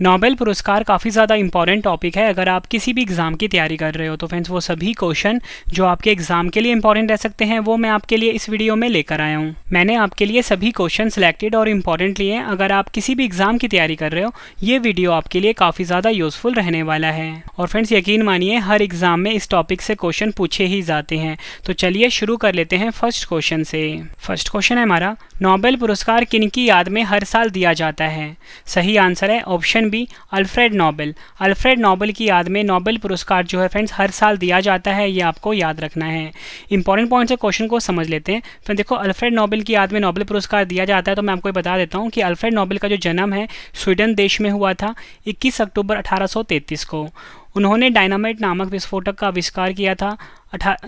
Nobel पुरस्कार काफ़ी ज़्यादा इंपॉर्टेंट टॉपिक है अगर आप किसी भी एग्ज़ाम की तैयारी कर रहे हो। तो फ्रेंड्स वो सभी क्वेश्चन जो आपके एग्ज़ाम के लिए इंपॉर्टेंट रह सकते हैं वो मैं आपके लिए इस वीडियो में लेकर आया हूँ। मैंने आपके लिए सभी क्वेश्चन सिलेक्टेड और इम्पॉर्टेंट लिए हैं। अगर आप किसी भी एग्ज़ाम की तैयारी कर रहे हो ये वीडियो आपके लिए काफ़ी ज़्यादा यूज़फुल रहने वाला है। और फ्रेंड्स यकीन मानिए हर एग्ज़ाम में इस टॉपिक से क्वेश्चन पूछे ही जाते हैं। तो चलिए शुरू कर लेते हैं फर्स्ट क्वेश्चन से। फर्स्ट क्वेश्चन है हमारा, नोबेल पुरस्कार किनकी याद में हर साल दिया जाता है? सही आंसर है option B, Alfred Nobel. Alfred Nobel की याद में नोबेल पुरस्कार जो है फ्रेंड्स हर साल दिया जाता है, ये आपको याद रखना है। इंपॉर्टेंट पॉइंट से क्वेश्चन को समझ लेते हैं। फिर देखो अल्फ्रेड नोबेल की याद में नोबेल पुरस्कार दिया जाता है तो मैं आपको बता देता हूँ कि अल्फ्रेड नोबेल का जो जन्म है स्वीडन देश में हुआ था 21 अक्टूबर 1833 को। उन्होंने डायनामाइट नामक विस्फोटक का आविष्कार किया था।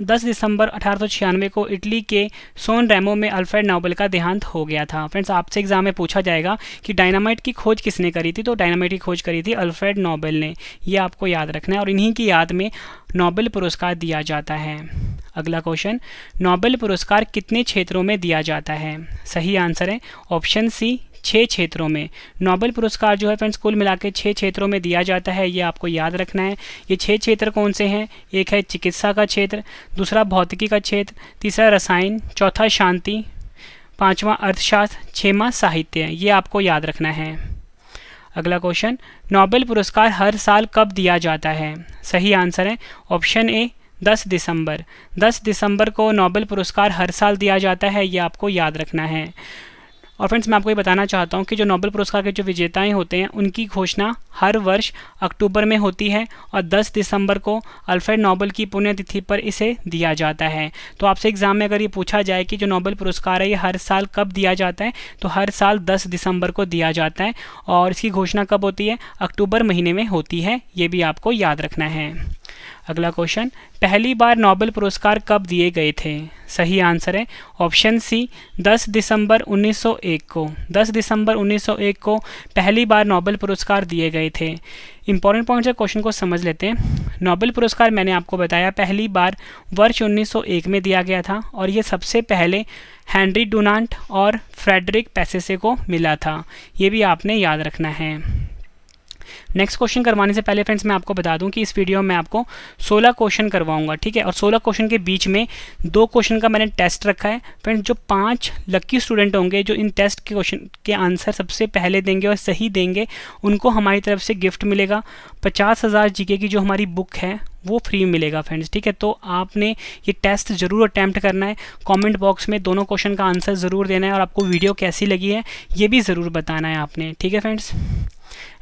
10 दिसंबर 1896 को इटली के सोन रेमो में अल्फ्रेड नोबेल का देहांत हो गया था। फ्रेंड्स आपसे एग्जाम में पूछा जाएगा कि डायनामाइट की खोज किसने करी थी, तो डायनामाइट की खोज करी थी अल्फ्रेड नोबेल ने। ये आपको याद रखना है और इन्हीं की याद में नोबेल पुरस्कार दिया जाता है। अगला क्वेश्चन, नोबेल पुरस्कार कितने क्षेत्रों में दिया जाता है? सही आंसर है ऑप्शन सी, 6 क्षेत्रों में। नोबेल पुरस्कार जो है फ्रेंड्स कुल मिला के 6 क्षेत्रों में दिया जाता है, ये आपको याद रखना है। ये 6 क्षेत्र कौन से हैं? एक है चिकित्सा का क्षेत्र, दूसरा भौतिकी का क्षेत्र, तीसरा रसायन, चौथा शांति, पांचवा अर्थशास्त्र, छठवां साहित्य। ये आपको याद रखना है। अगला क्वेश्चन, नोबेल पुरस्कार हर साल कब दिया जाता है? सही आंसर है ऑप्शन ए, 10 दिसंबर। 10 दिसंबर को नोबेल पुरस्कार हर साल दिया जाता है, ये आपको याद रखना है। और फ्रेंड्स मैं आपको ये बताना चाहता हूँ कि जो नोबेल पुरस्कार के जो विजेताएं होते हैं उनकी घोषणा हर वर्ष अक्टूबर में होती है और 10 दिसंबर को अल्फ्रेड नोबेल की पुण्यतिथि पर इसे दिया जाता है। तो आपसे एग्जाम में अगर ये पूछा जाए कि जो नोबेल पुरस्कार है ये हर साल कब दिया जाता है, तो हर साल 10 दिसंबर को दिया जाता है और इसकी घोषणा कब होती है? अक्टूबर महीने में होती है, ये भी आपको याद रखना है। अगला क्वेश्चन, पहली बार नोबेल पुरस्कार कब दिए गए थे? सही आंसर है ऑप्शन सी, 10 दिसंबर 1901 को। 10 दिसंबर 1901 को पहली बार नोबेल पुरस्कार दिए गए थे। इंपॉर्टेंट पॉइंट से क्वेश्चन को समझ लेते हैं। नोबेल पुरस्कार मैंने आपको बताया पहली बार वर्ष 1901 में दिया गया था और ये सबसे पहले हेनरी डुनांट और फ्रेडरिक पेसेसे को मिला था, ये भी आपने याद रखना है। नेक्स्ट क्वेश्चन करवाने से पहले फ्रेंड्स मैं आपको बता दूं कि इस वीडियो में आपको 16 क्वेश्चन करवाऊंगा, ठीक है। और 16 क्वेश्चन के बीच में 2 क्वेश्चन का मैंने टेस्ट रखा है। फ्रेंड्स जो 5 लकी स्टूडेंट होंगे जो इन टेस्ट के क्वेश्चन के आंसर सबसे पहले देंगे और सही देंगे, उनको हमारी तरफ से गिफ्ट मिलेगा। 50,000 जीके की जो हमारी बुक है वो फ्री मिलेगा फ्रेंड्स, ठीक है। तो आपने ये टेस्ट ज़रूर अटैम्प्ट करना है। कमेंट बॉक्स में दोनों क्वेश्चन का आंसर ज़रूर देना है और आपको वीडियो कैसी लगी है ये भी ज़रूर बताना है आपने, ठीक है फ्रेंड्स।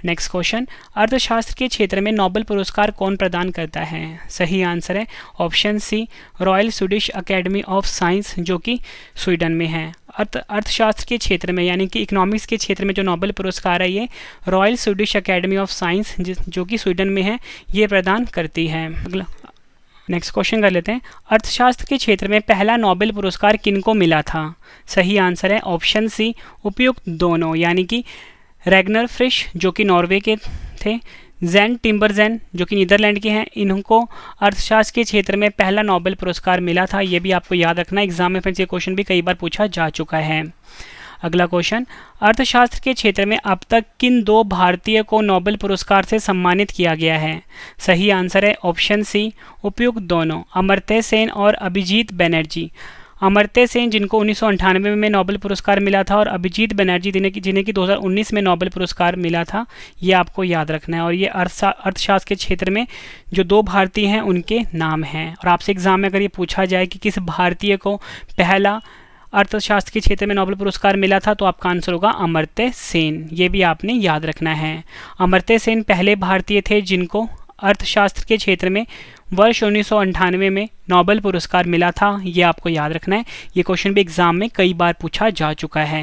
नेक्स्ट क्वेश्चन, अर्थशास्त्र के क्षेत्र में नोबेल पुरस्कार कौन प्रदान करता है? सही आंसर है option C, royal Swedish academy of science, जो कि स्वीडन में है। अर्थशास्त्र के क्षेत्र में यानी कि इकोनॉमिक्स के क्षेत्र में जो नोबेल पुरस्कार है ये royal Swedish academy of science जो कि स्वीडन में है, ये प्रदान करती है। अगला नेक्स्ट क्वेश्चन कर लेते हैं, अर्थशास्त्र के क्षेत्र में पहला नोबेल पुरस्कार किनको मिला था? सही आंसर है ऑप्शन सी, उपयुक्त दोनों, यानी कि रैगनर फ्रिश जो कि नॉर्वे के थे, जैन टिम्बरजेन जो कि नीदरलैंड के हैं, इनको अर्थशास्त्र के क्षेत्र में पहला नोबेल पुरस्कार मिला था। ये भी आपको याद रखना है, एग्जाम में फ्रेंड्स ये क्वेश्चन भी कई बार पूछा जा चुका है। अगला क्वेश्चन, अर्थशास्त्र के क्षेत्र में अब तक किन 2 भारतीय को नोबेल पुरस्कार से सम्मानित किया गया है? सही आंसर है ऑप्शन सी, उपयुक्त दोनों, अमर्त्य सेन और अभिजीत बनर्जी। अमर्त्य सेन जिनको 1998 में नोबेल पुरस्कार मिला था और अभिजीत बनर्जी जिन्हें कि 2019 में नोबेल पुरस्कार मिला था, ये आपको याद रखना है। और ये अर्थशास्त्र के क्षेत्र में जो 2 भारतीय हैं उनके नाम हैं। और आपसे एग्जाम में अगर ये पूछा जाए कि किस भारतीय को पहला अर्थशास्त्र के क्षेत्र में नोबेल पुरस्कार मिला था, तो आपका आंसर होगा अमर्त्य सेन, ये भी आपने याद रखना है। अमर्त्य सेन पहले भारतीय थे जिनको अर्थशास्त्र के क्षेत्र में वर्ष 1998 में नोबेल पुरस्कार मिला था, ये आपको याद रखना है। ये क्वेश्चन भी एग्जाम में कई बार पूछा जा चुका है।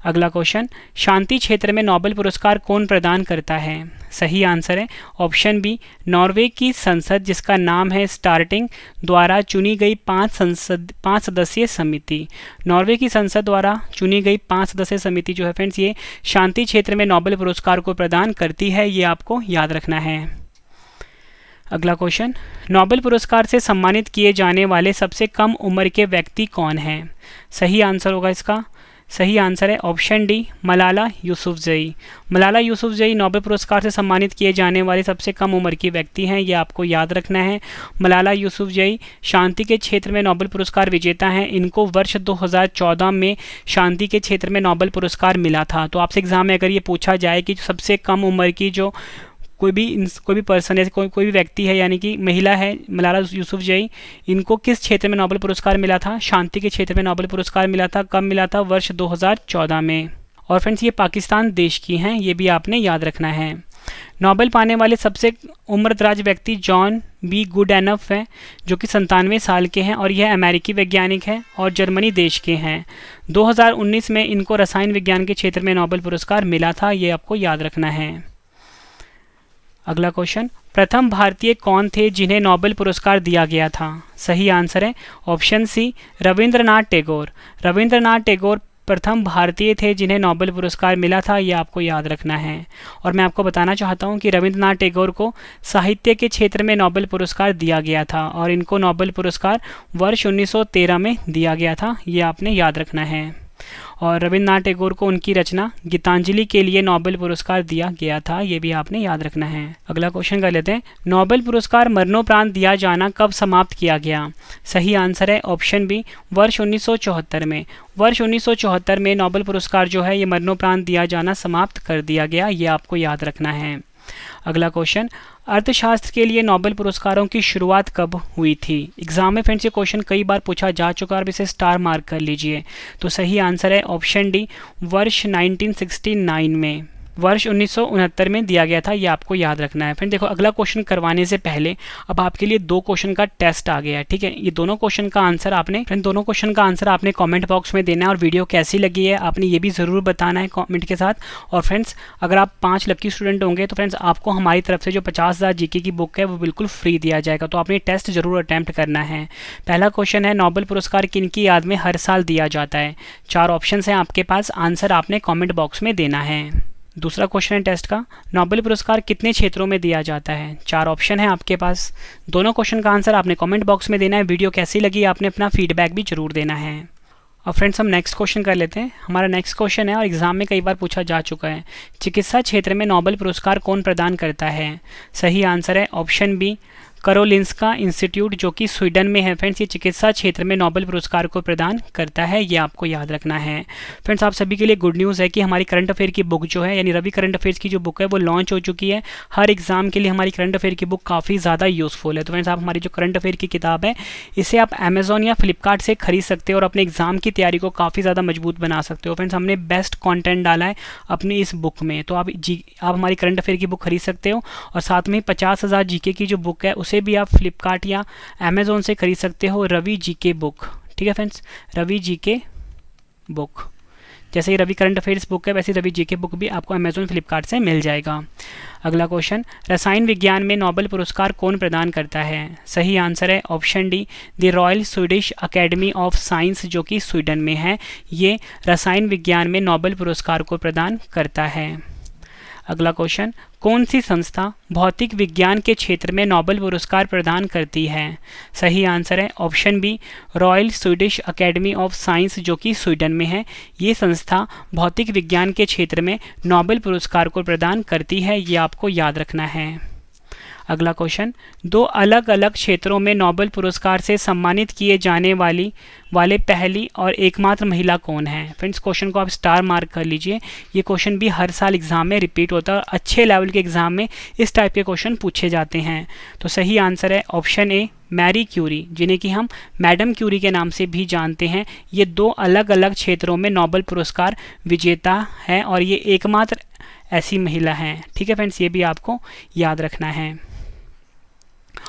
अगला क्वेश्चन, शांति क्षेत्र में नोबेल पुरस्कार कौन प्रदान करता है? सही आंसर है ऑप्शन बी, नॉर्वे की संसद जिसका नाम है स्टार्टिंग द्वारा चुनी गई 5 सदस्यीय समिति। नॉर्वे की संसद द्वारा चुनी गई 5 सदस्यीय समिति जो है फ्रेंड्स ये शांति क्षेत्र में नोबेल पुरस्कार को प्रदान करती है, ये आपको याद रखना है। अगला क्वेश्चन, नोबेल पुरस्कार से सम्मानित किए जाने वाले सबसे कम उम्र के व्यक्ति कौन हैं? सही आंसर होगा इसका सही आंसर है option D, Malala Yousafzai. Malala Yousafzai Nobel पुरस्कार से सम्मानित किए जाने वाले सबसे कम उम्र की व्यक्ति हैं, ये आपको याद रखना है। मलाला यूसुफजई शांति के क्षेत्र में नोबेल पुरस्कार विजेता हैं। इनको वर्ष 2014 में शांति के क्षेत्र में नोबेल पुरस्कार मिला था। तो आपसे एग्जाम में अगर ये पूछा जाए कि सबसे कम उम्र की जो कोई भी पर्सन है, कोई भी व्यक्ति है, यानी कि महिला है मलाला यूसुफजई, इनको किस क्षेत्र में नोबेल पुरस्कार मिला था? शांति के क्षेत्र में नोबेल पुरस्कार मिला था। कब मिला था? वर्ष 2014 में। और फ्रेंड्स ये पाकिस्तान देश की हैं, ये भी आपने याद रखना है। नोबेल पाने वाले सबसे उम्रदराज व्यक्ति जॉन बी गुडएनफ हैं, जो कि 97 साल के हैं और यह अमेरिकी वैज्ञानिक हैं और जर्मनी देश के हैं। 2019 में इनको रसायन विज्ञान के क्षेत्र में नोबेल पुरस्कार मिला था, ये आपको याद रखना है। अगला क्वेश्चन, प्रथम भारतीय कौन थे जिन्हें नोबेल पुरस्कार दिया गया था? सही आंसर है ऑप्शन सी, रविंद्रनाथ टैगोर। रविंद्रनाथ टैगोर प्रथम भारतीय थे जिन्हें नोबेल पुरस्कार मिला था, ये आपको याद रखना है। और मैं आपको बताना चाहता हूँ कि रविंद्रनाथ टैगोर को साहित्य के क्षेत्र में नोबेल पुरस्कार दिया गया था और इनको नोबेल पुरस्कार वर्ष 1913 में दिया गया था, ये आपने याद रखना है। और रविंद्रनाथ टैगोर को उनकी रचना गीतांजलि के लिए नोबेल पुरस्कार दिया गया था, ये भी आपने याद रखना है। अगला क्वेश्चन कर लेते हैं, नोबेल पुरस्कार मरणोपरांत दिया जाना कब समाप्त किया गया? सही आंसर है ऑप्शन बी, वर्ष 1974 में। वर्ष 1974 में नोबेल पुरस्कार जो है ये मरणोपरांत दिया जाना समाप्त कर दिया गया, ये आपको याद रखना है। अगला क्वेश्चन, अर्थशास्त्र के लिए नोबेल पुरस्कारों की शुरुआत कब हुई थी? एग्जाम में फ्रेंड्स ये क्वेश्चन कई बार पूछा जा चुका है और इसे स्टार मार्क कर लीजिए। तो सही आंसर है ऑप्शन डी, वर्ष 1969 में। वर्ष 1969 में दिया गया था, ये आपको याद रखना है। फ्रेंड देखो, अगला क्वेश्चन करवाने से पहले अब आपके लिए 2 क्वेश्चन का टेस्ट आ गया है, ठीक है। ये दोनों क्वेश्चन का आंसर आपने कमेंट बॉक्स में देना है और वीडियो कैसी लगी है आपने ये भी ज़रूर बताना है कमेंट के साथ। और फ्रेंड्स अगर आप 5 लकी स्टूडेंट होंगे तो फ्रेंड्स आपको हमारी तरफ से जो 50,000 जीके की बुक है वो बिल्कुल फ्री दिया जाएगा, तो आपने टेस्ट जरूर अटैम्प्ट करना है। पहला क्वेश्चन है, नोबेल पुरस्कार किनकी याद में हर साल दिया जाता है? 4 ऑप्शन हैं आपके पास, आंसर आपने कॉमेंट बॉक्स में देना है। दूसरा क्वेश्चन है टेस्ट का, नोबेल पुरस्कार कितने क्षेत्रों में दिया जाता है? 4 ऑप्शन है आपके पास। दोनों क्वेश्चन का आंसर आपने कमेंट बॉक्स में देना है। वीडियो कैसी लगी आपने अपना फीडबैक भी जरूर देना है। और फ्रेंड्स हम नेक्स्ट क्वेश्चन कर लेते हैं। हमारा नेक्स्ट क्वेश्चन है और एग्जाम में कई बार पूछा जा चुका है, चिकित्सा क्षेत्र में नोबेल पुरस्कार कौन प्रदान करता है? सही आंसर है ऑप्शन बी, करोलिंस्का इंस्टीट्यूट, जो कि स्वीडन में है। फ्रेंड्स ये चिकित्सा क्षेत्र में नोबेल पुरस्कार को प्रदान करता है, ये आपको याद रखना है। फ्रेंड्स आप सभी के लिए गुड न्यूज़ है कि हमारी करंट अफेयर की बुक जो है, यानी रवि करंट अफेयर्स की जो बुक है वो लॉन्च हो चुकी है। हर एग्जाम के लिए हमारी करंट अफेयर की बुक काफ़ी ज़्यादा यूज़फुल है। तो फ्रेंड्स आप हमारी जो करंट अफेयर की किताब है इसे आप अमेजोन या फ्लिपकार्ट से खरीद सकते हो और अपने एग्जाम की तैयारी को काफ़ी ज़्यादा मजबूत बना सकते हो। फ्रेंड्स हमने बेस्ट कॉन्टेंट डाला है अपनी इस बुक में, तो आप हमारी करंट अफेयर की बुक खरीद सकते हो। और साथ में 50,000 जीके की जो बुक है उसे भी आप फ्लिपकार्ट या अमेजोन से खरीद सकते हो, रवि जीके बुक, ठीक है फ्रेंड्स, रवि जीके बुक। जैसे ही रवि करंट अफेयर्स बुक है वैसे रवि जीके बुक भी आपको अमेजोन फ्लिपकार्ट से मिल जाएगा। अगला क्वेश्चन, रसायन विज्ञान में नोबेल पुरस्कार कौन प्रदान करता है? सही आंसर है option D, the royal Swedish academy of science, जो कि स्वीडन में है। ये रसायन विज्ञान में नोबेल पुरस्कार को प्रदान करता है। अगला क्वेश्चन, कौन सी संस्था भौतिक विज्ञान के क्षेत्र में नोबेल पुरस्कार प्रदान करती है? सही आंसर है option B, royal Swedish academy of science, जो कि स्वीडन में है। ये संस्था भौतिक विज्ञान के क्षेत्र में नोबेल पुरस्कार को प्रदान करती है, ये आपको याद रखना है। अगला क्वेश्चन, 2 अलग अलग क्षेत्रों में नोबेल पुरस्कार से सम्मानित किए जाने वाले पहली और एकमात्र महिला कौन है? फ्रेंड्स क्वेश्चन को आप स्टार मार्क कर लीजिए। ये क्वेश्चन भी हर साल एग्जाम में रिपीट होता है और अच्छे लेवल के एग्जाम में इस टाइप के क्वेश्चन पूछे जाते हैं। तो सही आंसर है ऑप्शन ए, मैरी क्यूरी, जिन्हें कि हम मैडम क्यूरी के नाम से भी जानते हैं। ये 2 अलग अलग क्षेत्रों में नोबेल पुरस्कार विजेता है और ये एकमात्र ऐसी महिला हैं, ठीक है फ्रेंड्स, ये भी आपको याद रखना है।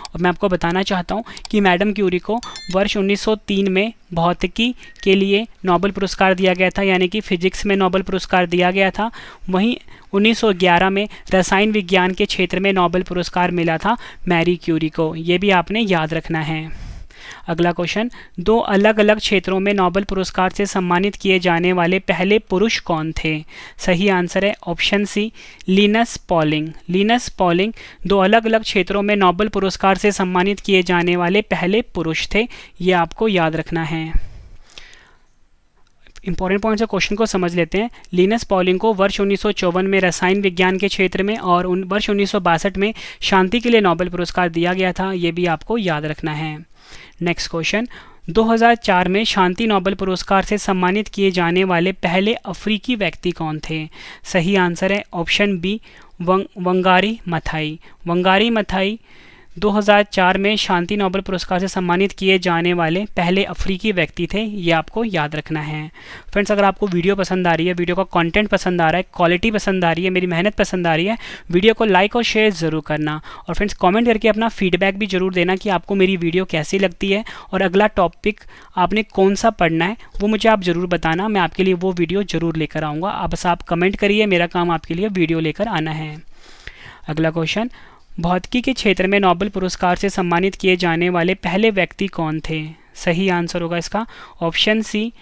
और मैं आपको बताना चाहता हूँ कि मैडम क्यूरी को वर्ष 1903 में भौतिकी के लिए नोबेल पुरस्कार दिया गया था, यानी कि फिजिक्स में नोबेल पुरस्कार दिया गया था। वहीं 1911 में रसायन विज्ञान के क्षेत्र में नोबेल पुरस्कार मिला था मैरी क्यूरी को, ये भी आपने याद रखना है। अगला क्वेश्चन, 2 अलग अलग क्षेत्रों में नोबेल पुरस्कार से सम्मानित किए जाने वाले पहले पुरुष कौन थे? सही आंसर है option C, Linus Pauling. Linus Pauling 2 अलग अलग क्षेत्रों में नोबेल पुरस्कार से सम्मानित किए जाने वाले पहले पुरुष थे, ये आपको याद रखना है। इंपॉर्टेंट पॉइंट्स ऑफ क्वेश्चन को समझ लेते हैं। लिनस पॉलिंग को वर्ष 1954 में रसायन विज्ञान के क्षेत्र में और वर्ष 1962 में शांति के लिए नोबेल पुरस्कार दिया गया था, ये भी आपको याद रखना है। नेक्स्ट क्वेश्चन, 2004 में शांति नोबेल पुरस्कार से सम्मानित किए जाने वाले पहले अफ्रीकी व्यक्ति कौन थे? सही आंसर है option B, Wangari Maathai. Wangari Maathai 2004 में शांति नोबेल पुरस्कार से सम्मानित किए जाने वाले पहले अफ्रीकी व्यक्ति थे, ये आपको याद रखना है। फ्रेंड्स, अगर आपको वीडियो पसंद आ रही है, वीडियो का कंटेंट पसंद आ रहा है, क्वालिटी पसंद आ रही है, मेरी मेहनत पसंद आ रही है, वीडियो को लाइक और शेयर ज़रूर करना। और फ्रेंड्स, कमेंट करके अपना फीडबैक भी ज़रूर देना कि आपको मेरी वीडियो कैसी लगती है और अगला टॉपिक आपने कौन सा पढ़ना है वो मुझे आप ज़रूर बताना। मैं आपके लिए वो वीडियो ज़रूर लेकर आऊँगा। आप बस आप कमेंट करिए, मेरा काम आपके लिए वीडियो लेकर आना है। अगला क्वेश्चन, भौतिकी के क्षेत्र में नोबेल पुरस्कार से सम्मानित किए जाने वाले पहले व्यक्ति कौन थे? सही आंसर होगा इसका option C,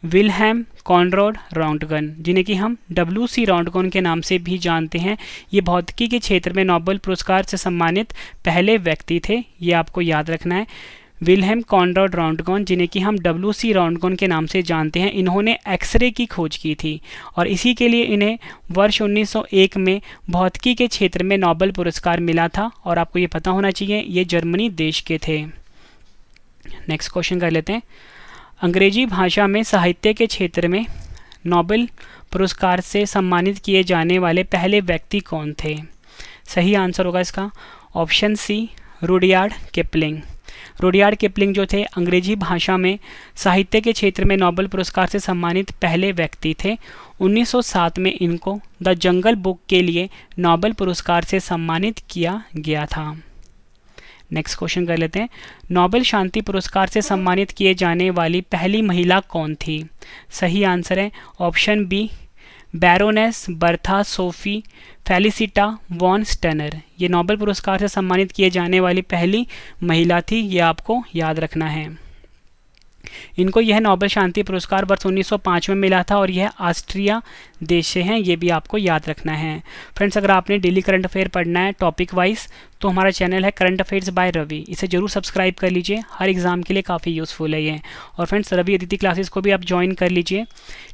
Wilhelm Conrad Roentgen, जिन्हें कि हम WC रॉन्टगन के नाम से भी जानते हैं। ये भौतिकी के क्षेत्र में नोबेल पुरस्कार से सम्मानित पहले व्यक्ति थे, ये आपको याद रखना है। विल्हेम कॉनराड रॉन्टगन, जिन्हें कि हम WC रॉन्टगन के नाम से जानते हैं, इन्होंने एक्सरे की खोज की थी और इसी के लिए इन्हें वर्ष 1901 में भौतिकी के क्षेत्र में नोबेल पुरस्कार मिला था और आपको ये पता होना चाहिए ये जर्मनी देश के थे। नेक्स्ट क्वेश्चन कर लेते हैं। अंग्रेजी भाषा में साहित्य के क्षेत्र में नोबेल पुरस्कार से सम्मानित किए जाने वाले पहले व्यक्ति कौन थे? सही आंसर होगा इसका option C, Rudyard Kipling. Rudyard Kipling जो थे अंग्रेजी भाषा में साहित्य के क्षेत्र में नोबेल पुरस्कार से सम्मानित पहले व्यक्ति थे। 1907 में इनको द जंगल बुक के लिए नोबेल पुरस्कार से सम्मानित किया गया था। नेक्स्ट क्वेश्चन कर लेते हैं। नोबेल शांति पुरस्कार से सम्मानित किए जाने वाली पहली महिला कौन थी? सही आंसर है option B, Baroness Bertha Sophie Felicita von Suttner. ये नोबेल पुरस्कार से सम्मानित किए जाने वाली पहली महिला थी, ये आपको याद रखना है। इनको यह नोबेल शांति पुरस्कार वर्ष 1905 में मिला था और यह ऑस्ट्रिया देश से हैं, ये भी आपको याद रखना है। फ्रेंड्स, अगर आपने डेली करंट अफेयर पढ़ना है टॉपिक वाइज तो हमारा चैनल है करंट अफेयर्स बाय रवि, इसे जरूर सब्सक्राइब कर लीजिए। हर एग्जाम के लिए काफ़ी यूज़फुल है ये। और फ्रेंड्स, रवि अदिति क्लासेस को भी आप ज्वाइन कर लीजिए,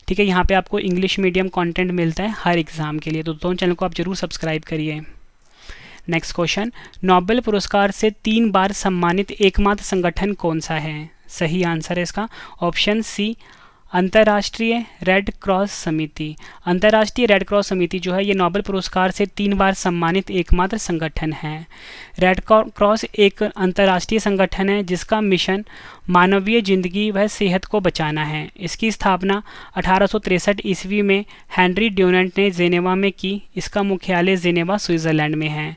ठीक है। यहाँ पे आपको इंग्लिश मीडियम कंटेंट मिलता है हर एग्ज़ाम के लिए, तो दोनों चैनल को आप जरूर सब्सक्राइब करिए। नेक्स्ट क्वेश्चन, नोबेल पुरस्कार से 3 बार सम्मानित एकमात्र संगठन कौन सा है? सही आंसर है इसका ऑप्शन सी, अंतर्राष्ट्रीय रेड क्रॉस समिति। अंतर्राष्ट्रीय रेड क्रॉस समिति जो है ये नोबेल पुरस्कार से 3 बार सम्मानित एकमात्र संगठन है। रेड क्रॉस एक अंतर्राष्ट्रीय संगठन है जिसका मिशन मानवीय जिंदगी व सेहत को बचाना है। इसकी स्थापना 1863 ईस्वी में हेनरी ड्यूनेंट ने जेनेवा में की। इसका मुख्यालय जेनेवा स्विट्ज़रलैंड में है।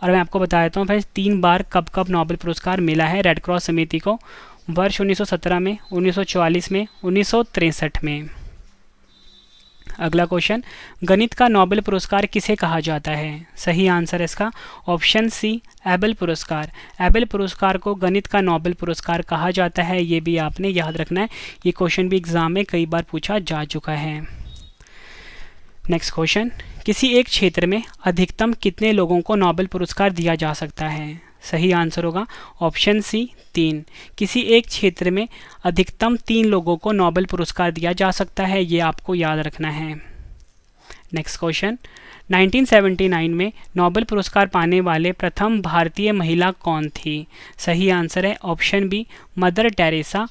और मैं आपको बता देता हूँ भाई 3 बार कब कब नोबेल पुरस्कार मिला है रेड क्रॉस समिति को, वर्ष 1917 में, 1944 में, 1963 में। अगला क्वेश्चन, गणित का नोबेल पुरस्कार किसे कहा जाता है? सही आंसर है इसका ऑप्शन सी, एबेल पुरस्कार। एबेल पुरस्कार को गणित का नोबेल पुरस्कार कहा जाता है, ये भी आपने याद रखना है। ये क्वेश्चन भी एग्जाम में कई बार पूछा जा चुका है। नेक्स्ट क्वेश्चन, किसी एक क्षेत्र में अधिकतम कितने लोगों को नोबेल पुरस्कार दिया जा सकता है? सही आंसर होगा ऑप्शन सी, 3। किसी एक क्षेत्र में अधिकतम 3 लोगों को नोबेल पुरस्कार दिया जा सकता है, ये आपको याद रखना है। नेक्स्ट क्वेश्चन, 1979 में नोबेल पुरस्कार पाने वाले प्रथम भारतीय महिला कौन थी? सही आंसर है ऑप्शन बी, मदर टेरेसा।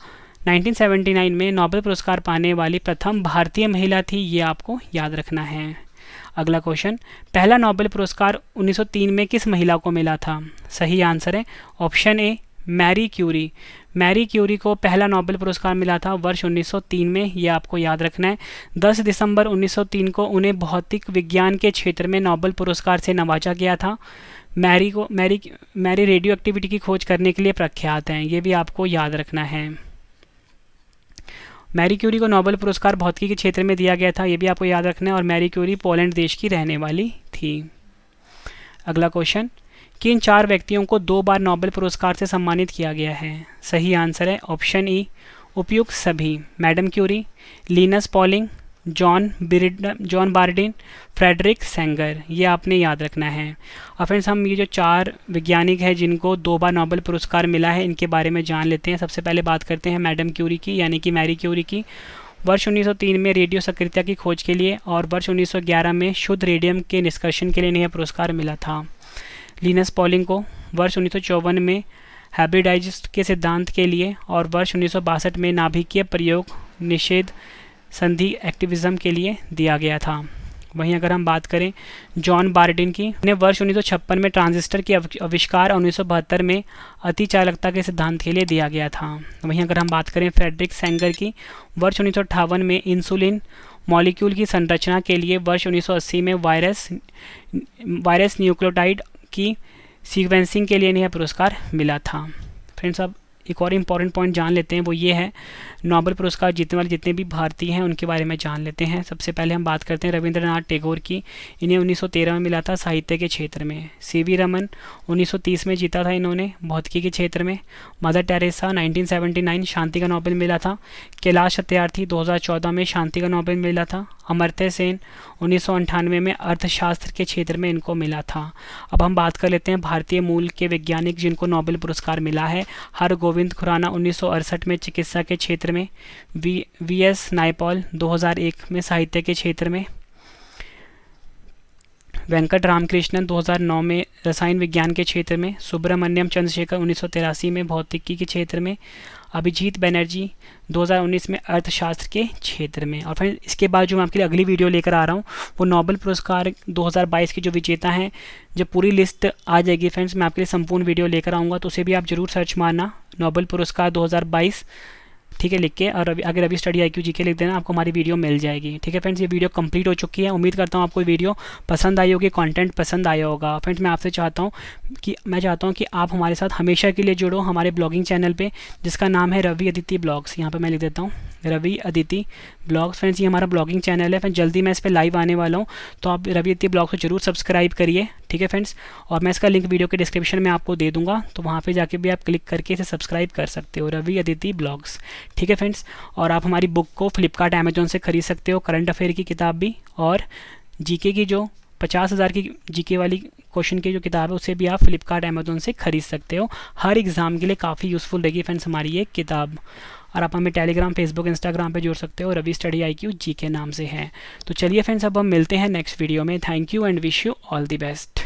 1979 में नोबेल पुरस्कार पाने वाली प्रथम भारतीय महिला थी, ये आपको याद रखना है। अगला क्वेश्चन, पहला नोबेल पुरस्कार 1903 में किस महिला को मिला था? सही आंसर है option A, Marie Curie. Marie Curie को पहला नोबेल पुरस्कार मिला था वर्ष 1903 में, ये आपको याद रखना है। 10 दिसंबर 1903 को उन्हें भौतिक विज्ञान के क्षेत्र में नोबेल पुरस्कार से नवाजा गया था। मैरी रेडियो एक्टिविटी की खोज करने के लिए प्रख्यात हैं, ये भी आपको याद रखना है। मैरी क्यूरी को नोबेल पुरस्कार भौतिकी के क्षेत्र में दिया गया था, ये भी आपको याद रखना है। और मैरी क्यूरी पोलैंड देश की रहने वाली थी। अगला क्वेश्चन, किन 4 व्यक्तियों को 2 बार नोबेल पुरस्कार से सम्मानित किया गया है? सही आंसर है ऑप्शन ई, उपयुक्त सभी, madam Curie, Linus Pauling, John Bardeen, Frederick Sanger, ये आपने याद रखना है। और फ्रेंड्स, हम ये जो 4 वैज्ञानिक हैं जिनको 2 बार नोबेल पुरस्कार मिला है, इनके बारे में जान लेते हैं। सबसे पहले बात करते हैं मैडम क्यूरी की, यानी कि मैरी क्यूरी की। वर्ष 1903 में रेडियो सक्रियता की खोज के लिए और वर्ष 1911 में शुद्ध रेडियम के निष्कर्षण के लिए इन्हें पुरस्कार मिला था। लिनस पॉलिंग को वर्ष 1954 में हाइब्रिडाइजेशन के सिद्धांत के लिए और वर्ष 1962 में नाभिकीय प्रयोग निषेध संधि एक्टिविज्म के लिए दिया गया था। वहीं अगर हम बात करें जॉन बार्डिन की, उन्हें वर्ष 1956 में ट्रांजिस्टर के आविष्कार और 1972 में अति चालकता के सिद्धांत के लिए दिया गया था। वहीं अगर हम बात करें फ्रेडरिक सेंगर की, वर्ष 1958 में इंसुलिन मॉलिक्यूल की संरचना के लिए, वर्ष 1980 में वायरस न्यूक्लियोटाइड की सीक्वेंसिंग के लिए इन्हें पुरस्कार मिला था। फ्रेंड्स, अब एक और इम्पॉर्टेंट पॉइंट जान लेते हैं, वो ये है नोबेल पुरस्कार जीतने वाले जितने भी भारतीय हैं उनके बारे में जान लेते हैं। सबसे पहले हम बात करते हैं रविंद्रनाथ टैगोर की। इन्हें 1913 में मिला था साहित्य के क्षेत्र में। सीवी रमन 1930 में जीता था इन्होंने भौतिकी के क्षेत्र में। मदर टेरेसा 1979 शांति का नोबेल मिला था। कैलाश सत्यार्थी 2014 में शांति का नोबेल मिला था। अमर्त्य सेन 1998 में अर्थशास्त्र के क्षेत्र में इनको मिला था। अब हम बात कर लेते हैं भारतीय मूल के वैज्ञानिक जिनको नोबेल पुरस्कार मिला है। हरगोविंद खुराना 1968 में चिकित्सा के क्षेत्र में। वी.एस. नायपॉल 2001 में साहित्य के क्षेत्र में। वेंकट रामकृष्णन 2009 में रसायन विज्ञान के क्षेत्र में। सुब्रमण्यम चंद्रशेखर 1983 में भौतिकी के क्षेत्र में। अभिजीत बनर्जी 2019 में अर्थशास्त्र के क्षेत्र में। और फिर इसके बाद जो मैं आपके लिए अगली वीडियो लेकर आ रहा हूँ वो नोबेल पुरस्कार 2022 के जो विजेता हैं, जब पूरी लिस्ट आ जाएगी फ्रेंड्स मैं आपके लिए संपूर्ण वीडियो लेकर आऊँगा, तो उसे भी आप जरूर सर्च मारना नोबेल पुरस्कार 2022, ठीक है, लिख के। और अगर रवि स्टडी IQ GK लिख देना, आपको हमारी वीडियो मिल जाएगी। ठीक है फ्रेंड्स, ये वीडियो कंप्लीट हो चुकी है। उम्मीद करता हूँ आपको वीडियो पसंद आई होगी, कंटेंट पसंद आया होगा। फ्रेंड्स, मैं आपसे चाहता हूँ कि आप हमारे साथ हमेशा के लिए जुड़ो हमारे ब्लॉगिंग चैनल पे, जिसका नाम है रवि अदिति ब्लॉग्स। यहाँ पर मैं लिख देता हूँ रवि अदिति ब्लॉग्स। फ्रेंड्स, ये हमारा ब्लॉगिंग चैनल है। फ्रेंड्स, जल्दी मैं इस पर लाइव आने वाला हूँ, तो आप रवि अदिति ब्लॉग को जरूर सब्सक्राइब करिए। ठीक है फ्रेंड्स, और मैं इसका लिंक वीडियो के डिस्क्रिप्शन में आपको दे दूंगा, तो वहाँ पे जाके भी आप क्लिक करके इसे सब्सक्राइब कर सकते हो, रवि अदिति ब्लॉग्स। ठीक है फ्रेंड्स, और आप हमारी बुक को फ्लिपकार्ट अमेजोन से खरीद सकते हो, करंट अफेयर की किताब भी, और जीके की जो 50,000 की जीके वाली क्वेश्चन की जो किताब है उसे भी आप फ्लिपकार्ट अमेजोन से खरीद सकते हो। हर एग्ज़ाम के लिए काफ़ी यूज़फुल रहेगी फ्रेंड्स हमारी ये किताब। और आप हमें टेलीग्राम, फेसबुक, इंस्टाग्राम पे जोड़ सकते हो, रवि स्टडी IQ GK नाम से है। तो चलिए फ्रेंड्स, अब हम मिलते हैं नेक्स्ट वीडियो में। Thank you and wish you all the best.